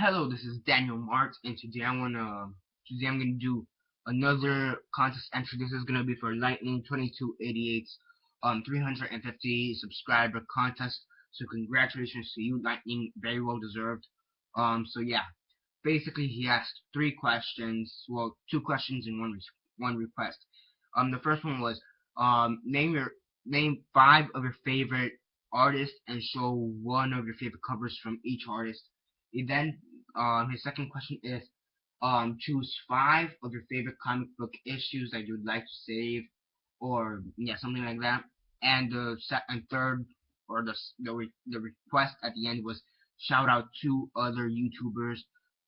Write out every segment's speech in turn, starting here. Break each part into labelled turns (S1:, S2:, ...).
S1: Hello, this is Daniel Mart, and today I'm gonna do another contest entry. This is gonna be for Lightning2288's 350 subscriber contest. So congratulations to you, Lightning, very well deserved. So yeah, basically he asked three questions, well, two questions and one request. The first one was name five of your favorite artists and show one of your favorite covers from each artist. He then his second question is choose five of your favorite comic book issues that you'd like to save, or yeah, something like that. And the third, or the request at the end was shout out two other YouTubers,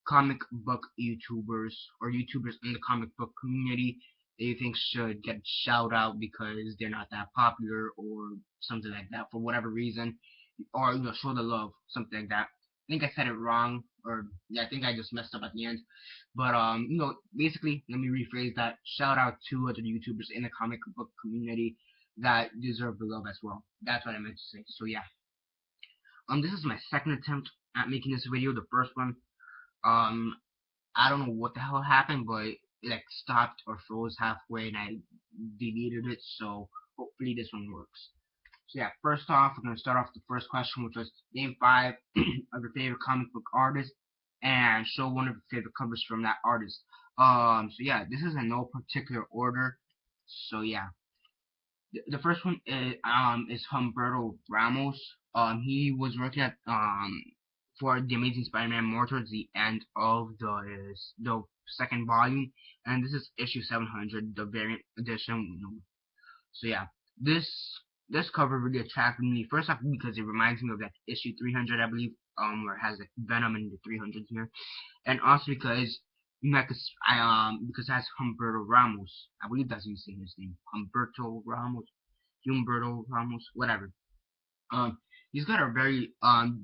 S1: comic book YouTubers, or YouTubers in the comic book community that you think should get shout out because they're not that popular or something like that for whatever reason, or show the love, something like that. I think I said it wrong, or yeah, I think I just messed up at the end. But basically, let me rephrase that. Shout out to other YouTubers in the comic book community that deserve the love as well. That's what I meant to say. So yeah, this is my second attempt at making this video. The first one, um, I don't know what the hell happened, but it like stopped or froze halfway, and I deleted it. So hopefully this one works. So yeah, first off, we're gonna start off with the first question, which was name five of your favorite comic book artists and show one of your favorite covers from that artist. So yeah, this is in no particular order. So yeah, the first one is Humberto Ramos. He was working at for the Amazing Spider-Man more towards the end of the second volume, and this is issue 700, the variant edition. So yeah, this this cover really attracted me. First off, because it reminds me of that issue 300, I believe, where it has like Venom in the 300 here, and also because because it has Humberto Ramos. I believe that's how you say his name, Humberto Ramos, whatever. Um, he's got a very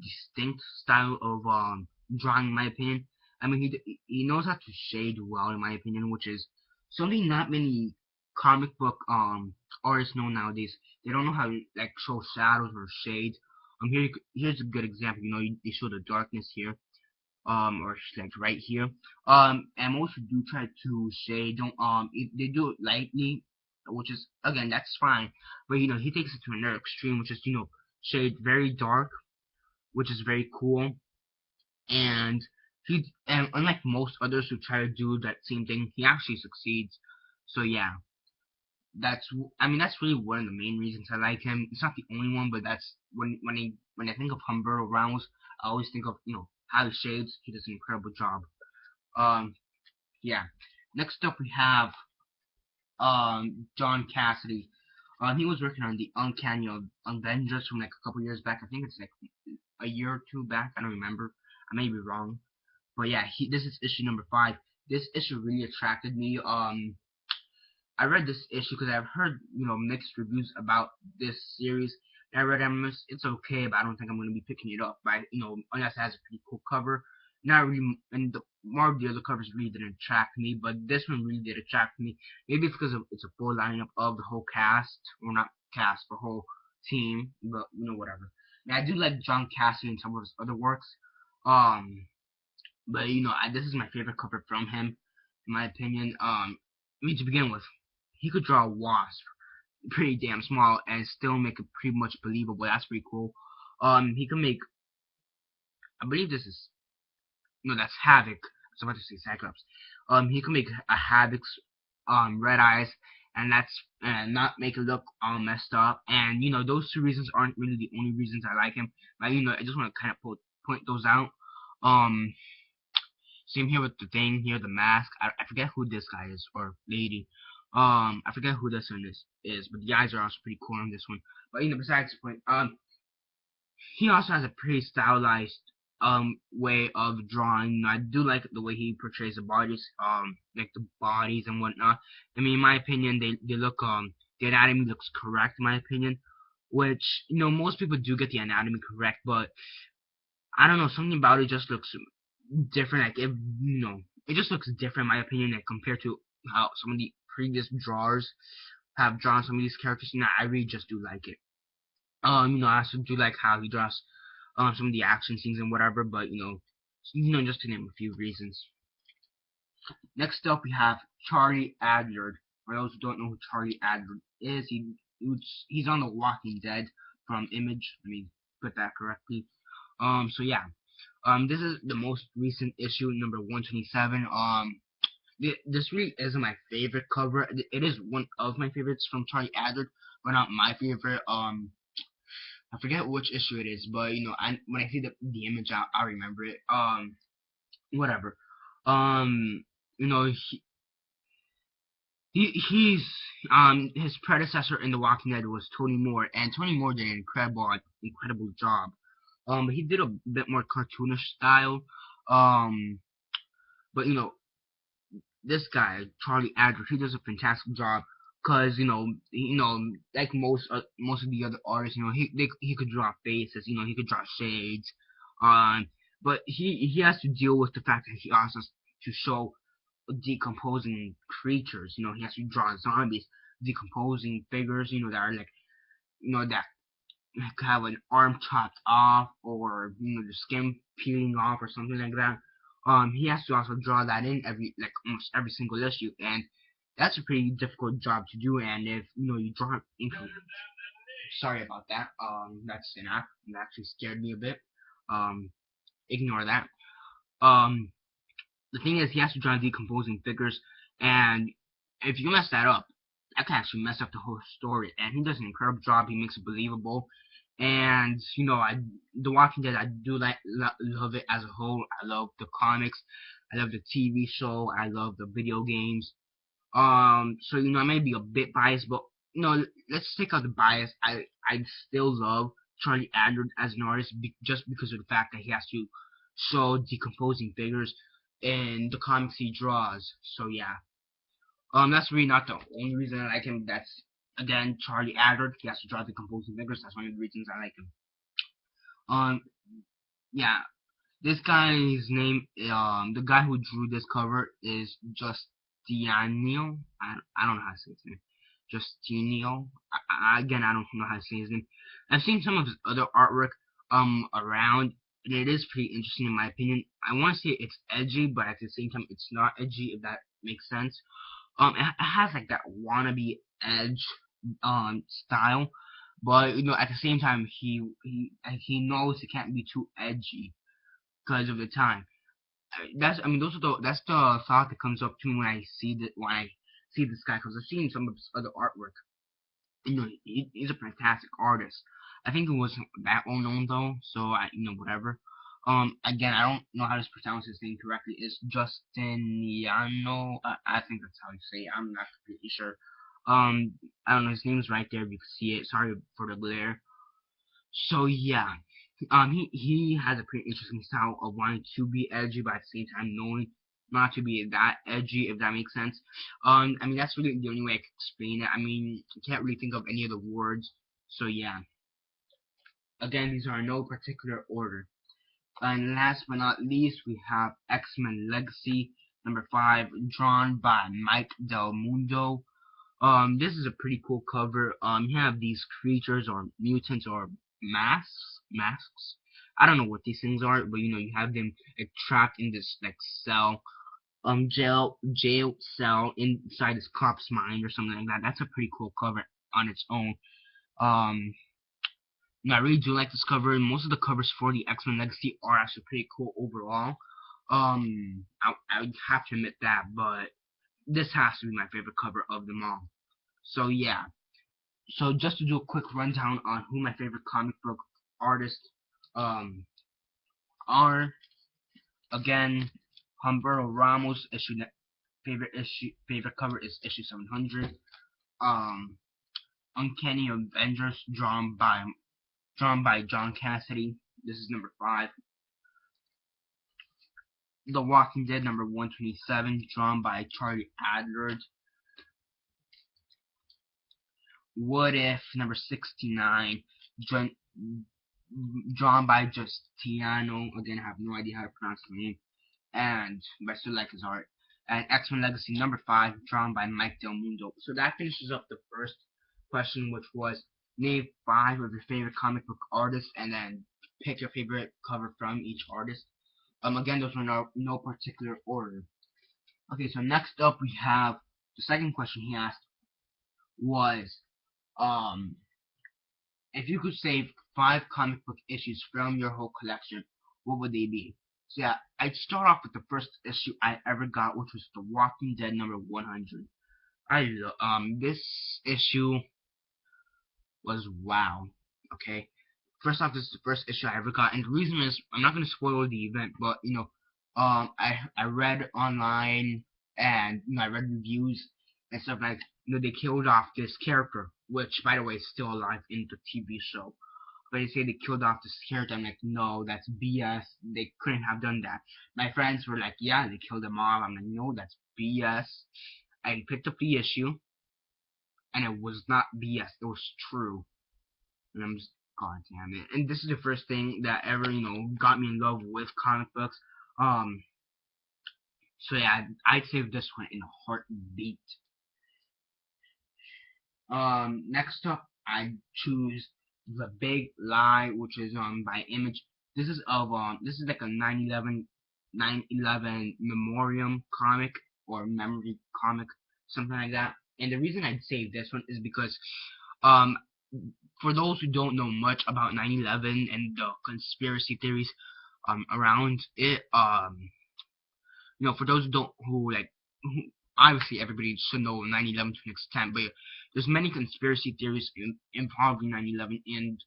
S1: distinct style of drawing, in my opinion. I mean, he knows how to shade well, in my opinion, which is something not many comic book artists know nowadays. They don't know how to like show shadows or shade. Here's a good example. They show the darkness here, or like right here. And most do try to shade. Don't they do it lightly, which is again that's fine. But he takes it to another extreme, which is shade very dark, which is very cool. And unlike most others who try to do that same thing, he actually succeeds. So yeah, that's I mean that's really one of the main reasons I like him. It's not the only one, but that's when I think of Humberto Ramos, I always think of how he shades. He does an incredible job. Um, yeah. Next up we have John Cassidy. He was working on the Uncanny Avengers from like a couple years back. I think it's like a year or two back. I don't remember. I may be wrong. But yeah, this is issue number 5. This issue really attracted me. I read this issue because I've heard mixed reviews about this series. And I read them. It's okay, but I don't think I'm going to be picking it up. But unless it has a pretty cool cover. Not really, and more of the other covers really didn't attract me, but this one really did attract me. Maybe it's because it's a full lineup of the whole cast, or not cast, the whole team, but whatever. Now, I do like John Cassidy and some of his other works, but this is my favorite cover from him, in my opinion. I mean, to begin with, he could draw a wasp pretty damn small and still make it pretty much believable. That's pretty cool. He can make, I believe this is, no, that's Havoc. I was about to say Cyclops. He can make a Havoc's red eyes, and not make it look all messed up. And those two reasons aren't really the only reasons I like him. But I just want to kind of point those out. Um, Same here with the thing here, the mask. I forget who this guy is or lady. I forget who this one is, but the eyes are also pretty cool on this one. But besides the point, he also has a pretty stylized way of drawing. I do like the way he portrays the bodies, like the bodies and whatnot. I mean, in my opinion, they look the anatomy looks correct in my opinion, which most people do get the anatomy correct, but I don't know, something about it just looks different. Like it just looks different in my opinion, like compared to how some of the previous drawers have drawn some of these characters. And I really just do like it. I also do like how he draws some of the action scenes and whatever, but just to name a few reasons. Next up, we have Charlie Adlard. For those who don't know who Charlie Adlard is, he's on The Walking Dead from Image. Let me put that correctly. So yeah. This is the most recent issue, number 127. This really isn't my favorite cover. It is one of my favorites from Charlie Adlard, but not my favorite. I forget which issue it is, but when I see the image, I'll remember it. Whatever. Um, you know, he's his predecessor in The Walking Dead was Tony Moore, and Tony Moore did an incredible job. But he did a bit more cartoonish style. But this guy Charlie Adlard, he does a fantastic job. Cause like most of the other artists, he could draw faces, he could draw shades, but he has to deal with the fact that he also has to show decomposing creatures. He has to draw zombies, decomposing figures, that are like, that have an arm chopped off, or the skin peeling off or something like that. He has to also draw that in almost every single issue, and that's a pretty difficult job to do. And if you draw into, sorry about that. That's an app that actually scared me a bit. Ignore that. The thing is, he has to draw decomposing figures, and if you mess that up, that can actually mess up the whole story. And he does an incredible job. He makes it believable. And The Walking Dead, I do love it as a whole. I love the comics. I love the TV show. I love the video games. So I may be a bit biased, but let's take out the bias. I still love Charlie Adlard as an artist, just because of the fact that he has to show decomposing figures in the comics he draws. So yeah. That's really not the only reason I like him. That's, again, Charlie Adlard. He has to draw decomposing figures. That's one of the reasons I like him. Yeah. This guy's name, the guy who drew this cover is Justiniano. I don't know how to say his name. Justiniano. Again, I don't know how to say his name. I've seen some of his other artwork around, and it is pretty interesting in my opinion. I want to say it's edgy, but at the same time, it's not edgy, if that makes sense. It has like that wannabe edge style, but at the same time, he knows it can't be too edgy because of the time. That's the thought that comes up to me when I see this guy, because I've seen some of his other artwork. He's a fantastic artist. I think it wasn't that well known though, so whatever. Again, I don't know how to pronounce his name correctly. It's Justiniano. I think that's how you say it. I'm not completely sure. I don't know. His name's right there. You can see it. Sorry for the glare. So yeah. He has a pretty interesting style of wanting to be edgy, but at the same time knowing not to be that edgy, if that makes sense. That's really the only way I can explain it. I can't really think of any other words. So yeah. Again, these are in no particular order. And last but not least, we have X-Men Legacy number 5, drawn by Mike Del Mundo. This is a pretty cool cover. You have these creatures or mutants or masks. I don't know what these things are, but you have them trapped in this cell, jail cell inside this cop's mind or something like that. That's a pretty cool cover on its own. I really do like this cover. Most of the covers for the X-Men Legacy are actually pretty cool overall. I would have to admit that, but this has to be my favorite cover of them all. So yeah. So just to do a quick rundown on who my favorite comic book artists are. Again, Humberto Ramos favorite cover is issue 700. Uncanny Avengers drawn by John Cassidy. This is number 5. The Walking Dead number 127, drawn by Charlie Adlard. What If number 69, drawn by Justiniano. Again, I have no idea how to pronounce the name, but I still like his art. And X-Men Legacy number 5, drawn by Mike Del Mundo. So that finishes up the first question, which was name 5 of your favorite comic book artists, and then pick your favorite cover from each artist. Again, those were no particular order. Okay, so next up we have the second question he asked was, if you could save 5 comic book issues from your whole collection, what would they be? So yeah, I'd start off with the first issue I ever got, which was The Walking Dead number 100. This issue was wow. Okay, first off, this is the first issue I ever got, and the reason is I'm not gonna spoil the event, but I read online and I read reviews and stuff like they killed off this character, which by the way is still alive in the TV show. But they say they killed off this character. I'm like, no, that's BS. They couldn't have done that. My friends were like, yeah, they killed him off. I'm like, no, that's BS. I picked up the issue, and it was not BS. It was true. And I'm just, god damn it. And this is the first thing that ever, got me in love with comic books. So yeah, I'd save this one in a heartbeat. Next up, I choose The Big Lie, which is by Image. This is like a 9/11 memoriam comic or memory comic, something like that. And the reason I'd save this one is because for those who don't know much about 9/11 and the conspiracy theories around it, for those who obviously everybody should know 9/11 to an extent, but there's many conspiracy theories involving 9/11, and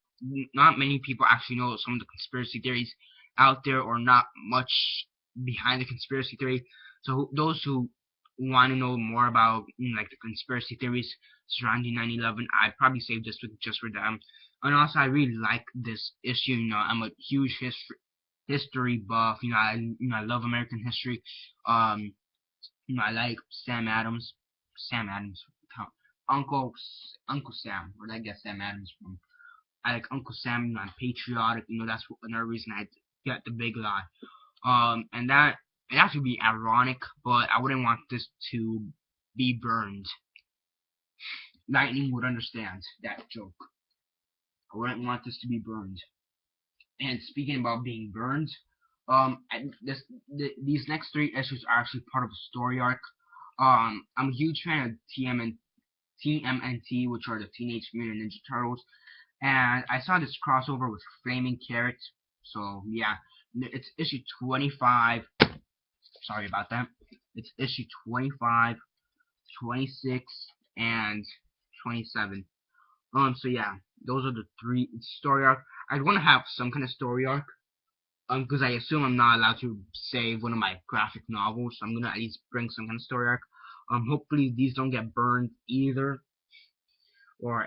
S1: not many people actually know some of the conspiracy theories out there, or not much behind the conspiracy theory. So those who want to know more about the conspiracy theories surrounding 9/11, I'd probably save this just for them. And also, I really like this issue. I'm a huge history buff. I love American history. I like Sam Adams, Uncle Sam. Where did I get Sam Adams from? I like Uncle Sam. I'm patriotic. That's another reason I get The Big Lie. And that it actually be ironic, but I wouldn't want this to be burned. Lightning would understand that joke. I wouldn't want this to be burned. And speaking about being burned, these next 3 issues are actually part of a story arc. I'm a huge fan of TMNT, which are the Teenage Mutant Ninja Turtles, and I saw this crossover with Flaming Carrot. So yeah, it's issue 25. Sorry about that. It's issue 25, 26, and 27. So yeah, those are the 3 story arc. I'd want to have some kind of story arc, because I assume I'm not allowed to save one of my graphic novels, so I'm gonna at least bring some kind of story arc. Hopefully these don't get burned either, or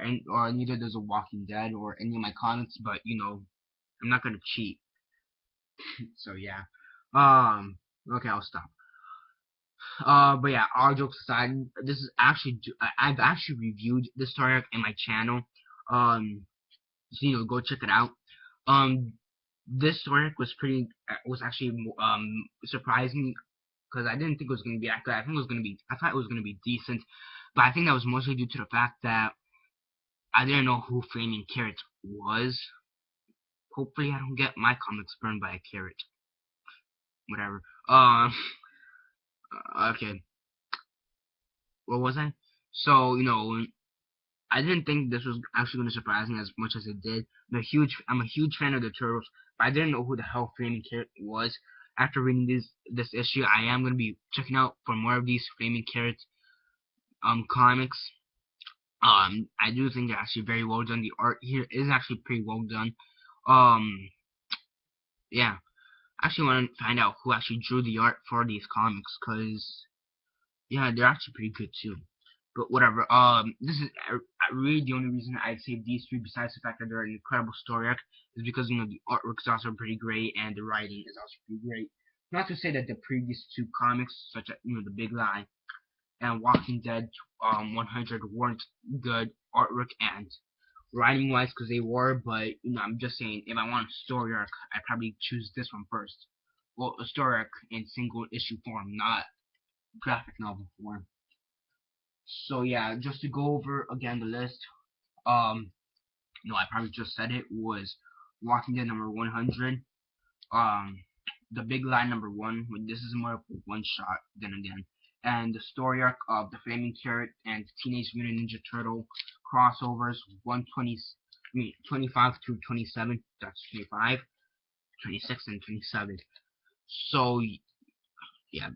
S1: neither does The Walking Dead or any of my comics, but I'm not gonna cheat. So yeah. Okay, I'll stop. But yeah, all jokes aside, this is actually I've actually reviewed this story arc in my channel. So go check it out. This story arc was actually surprising, because I didn't think it was gonna be that good. I thought it was gonna be decent, but I think that was mostly due to the fact that I didn't know who Flaming Carrot was. Hopefully I don't get my comics burned by a carrot. Whatever. Okay. What was I? So, I didn't think this was actually going to surprise me as much as it did. I'm a huge fan of the Turtles, but I didn't know who the hell Flaming Carrot was. After reading this issue, I am going to be checking out for more of these Flaming Carrot comics. I do think they're actually very well done. The art here is actually pretty well done. Yeah. I actually want to find out who actually drew the art for these comics, because yeah, they're actually pretty good too. But whatever. This is really the only reason I'd save these 3, besides the fact that they're an incredible story arc, is because the artwork is also pretty great and the writing is also pretty great. Not to say that the previous 2 comics, such as The Big Lie and Walking Dead 100, weren't good artwork and writing wise, because they were, but I'm just saying, if I want a story arc, I'd probably choose this one first. Well, a story arc in single issue form, not graphic novel form. So yeah, just to go over again the list, I probably just said it, was Walking Dead number 100, The Big Lie #1. This is more of a one shot then again. And the story arc of the Flaming Carrot and Teenage Mutant Ninja Turtle crossovers 25 through 27. That's 25, 26, and 27. So yeah,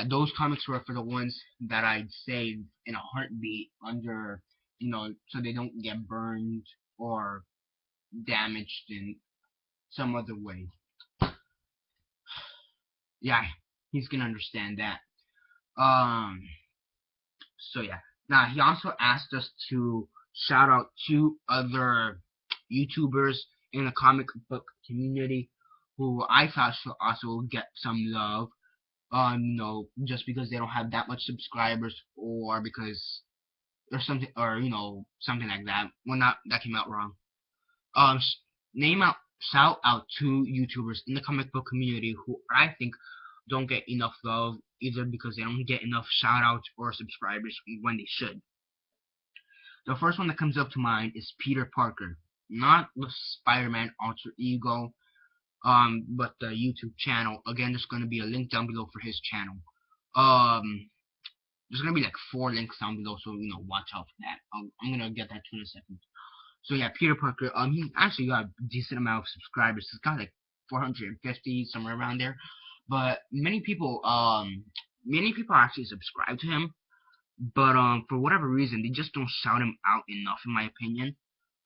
S1: those comics were for the ones that I'd save in a heartbeat under, so they don't get burned or damaged in some other way. Yeah, he's gonna understand that. So yeah. Now he also asked us to shout out 2 other YouTubers in the comic book community who I thought should also get some love. Just because they don't have that much subscribers or because or something something like that. Well, not that came out wrong. Shout out 2 YouTubers in the comic book community who I think don't get enough love, either because they don't get enough shout outs or subscribers when they should. The first one that comes up to mind is Peter Parker, not the Spider-Man alter ego, but the YouTube channel. Again, there's going to be a link down below for his channel. There's going to be like 4 links down below, so watch out for that. I'm going to get that to in a second. So yeah, Peter Parker, he's actually got a decent amount of subscribers. He's got like 450, somewhere around there. But many people actually subscribe to him, but for whatever reason, they just don't shout him out enough, in my opinion.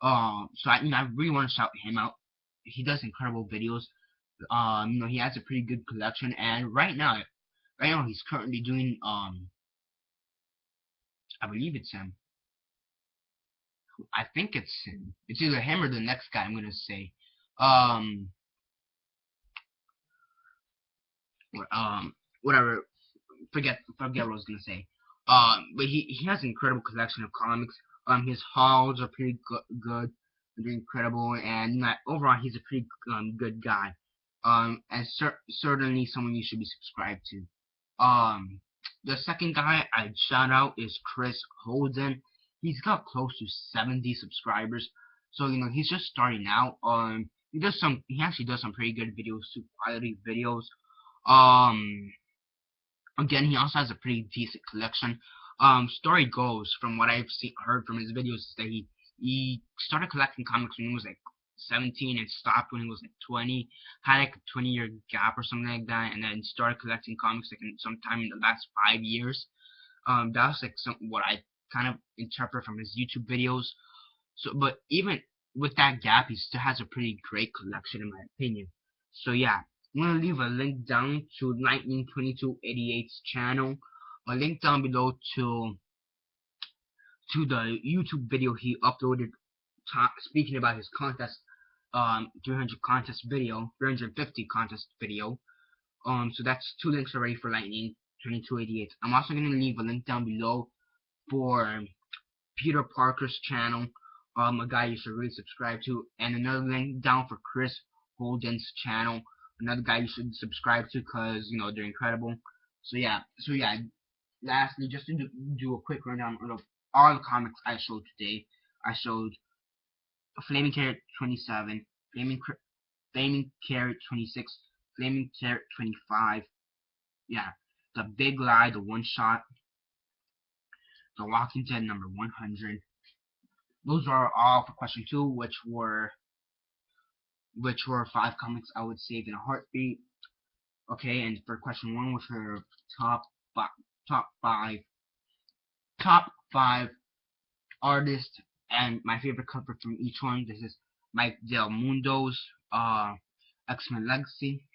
S1: So I really want to shout him out. He does incredible videos. He has a pretty good collection, and right now he's currently doing I believe it's him. I think it's him. It's either him or the next guy. I'm gonna say. Whatever. Forget what I was gonna say. But he has an incredible collection of comics. His hauls are pretty good. They're incredible, and overall he's a pretty good guy. And certainly someone you should be subscribed to. The second guy I'd shout out is Chris Holden. He's got close to 70 subscribers, so he's just starting out. He actually does some pretty good videos, super quality videos. Again, he also has a pretty decent collection. Story goes, from what I've heard from his videos, is that he started collecting comics when he was like 17 and stopped when he was like 20. Had like a 20-year gap or something like that, and then started collecting comics like sometime in the last 5 years. That was like what I kind of interpret from his YouTube videos. So, but even with that gap, he still has a pretty great collection, in my opinion. So yeah, I'm gonna leave a link down to Lightning2288's channel, a link down below to the YouTube video he uploaded speaking about his contest, 350 contest video. So that's 2 links already for Lightning2288. I'm also gonna leave a link down below for Peter Parker's channel, a guy you should really subscribe to, and another link down for Chris Holden's channel, another guy you should subscribe to because they're incredible. So yeah. Lastly, just to do a quick rundown of all the comics I showed today. I showed Flaming Carrot 27, Flaming Carrot 26, Flaming Carrot 25. Yeah, The Big Lie, the one shot, The Walking Dead #100. Those are all for question 2, which were 5 comics I would save in a heartbeat. Okay, and for question 1, which were top 5 artists and my favorite cover from each one. This is Mike Del Mundo's X-Men Legacy,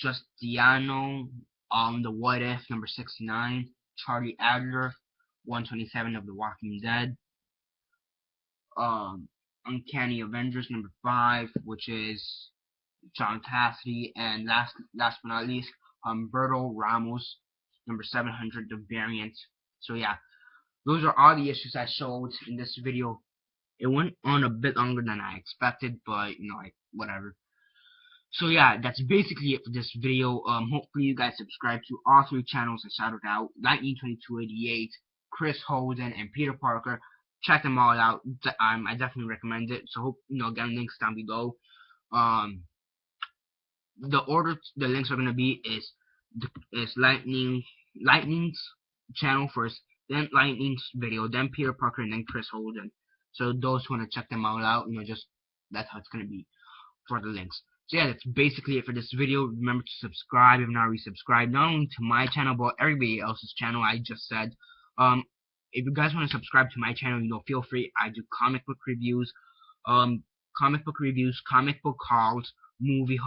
S1: Justiniano The What If #69, Charlie Adler 127 of The Walking Dead, Uncanny Avengers #5, which is John Cassidy, and last but not least, Humberto Ramos #700, the variant. So yeah, those are all the issues I showed in this video. It went on a bit longer than I expected, but whatever. So yeah, that's basically it for this video. Hopefully you guys subscribe to all 3 channels I shouted out: Lightning2288, Chris Holden, and Peter Parker. Check them all out. I definitely recommend it. So hope again, links down below. the order the links are gonna be is Lightning's channel first, then Lightning's video, then Peter Parker, and then Chris Holden. So those who wanna check them all out, just that's how it's gonna be for the links. So yeah, that's basically it for this video. Remember to subscribe if not already subscribed, not only to my channel but everybody else's channel. I just said, if you guys want to subscribe to my channel, feel free. I do comic book reviews, comic book hauls, movie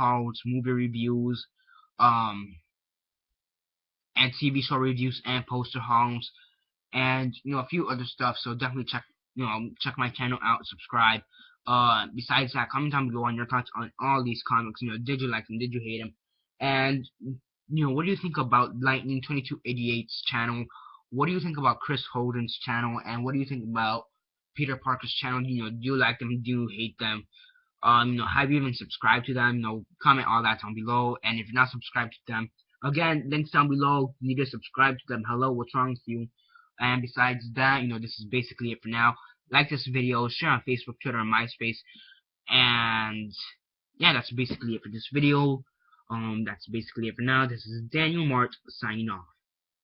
S1: reviews, and TV show reviews and poster hauls, and a few other stuff. So definitely check my channel out, subscribe. Besides that, comment down below on your thoughts on all these comics. Did you like them? Did you hate them? And what do you think about Lightning2288's channel? What do you think about Chris Holden's channel? And what do you think about Peter Parker's channel? Do you like them? Do you hate them? Have you even subscribed to them? Comment all that down below. And if you're not subscribed to them, again, links down below. You need to subscribe to them. Hello, what's wrong with you? And besides that, this is basically it for now. Like this video, share on Facebook, Twitter, and MySpace. And yeah, that's basically it for this video. That's basically it for now. This is Daniel Mart signing off.